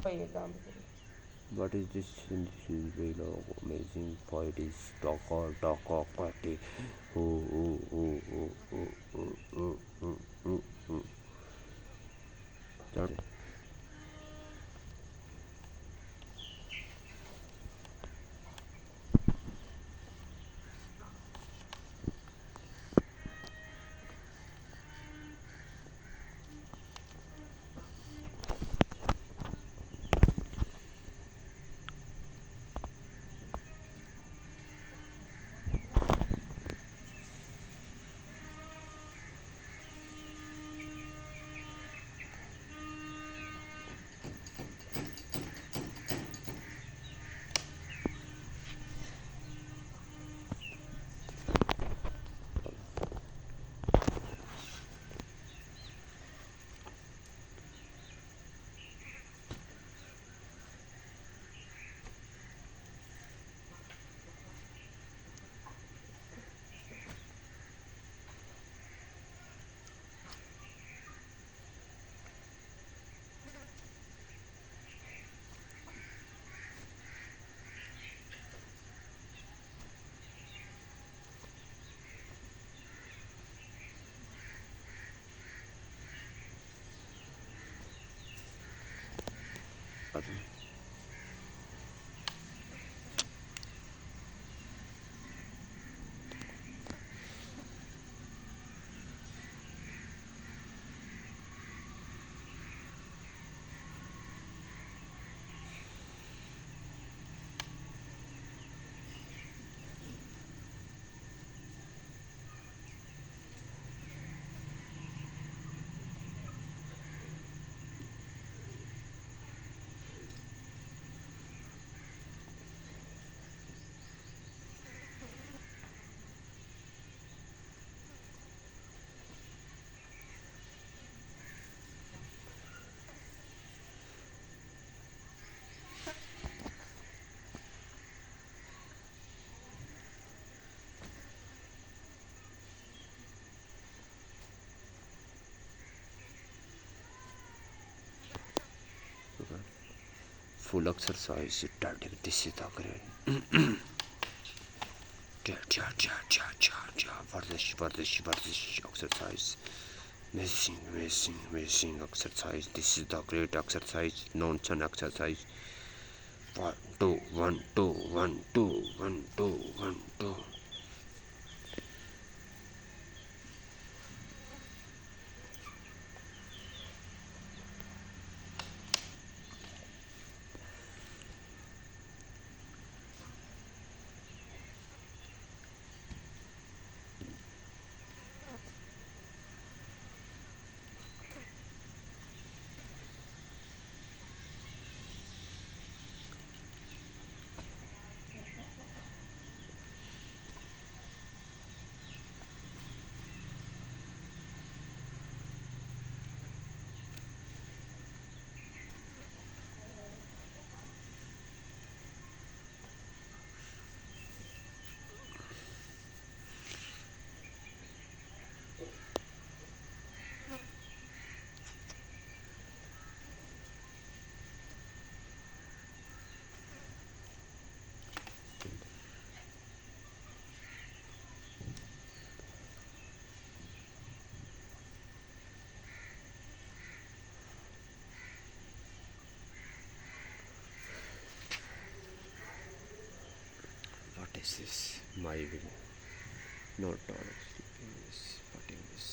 What is this below amazing poet is talker quality. Oh, oh, oh, oh, oh, oh, oh, oh, oh, oh. Sorry. Pardon. Okay. Full exercise. This is the great. Vardish exercise. Amazing exercise. This is the great exercise. Non-chan exercise. 1 2 1 2 1 2 1 2. What is this? My will. Not all sleeping is putting this.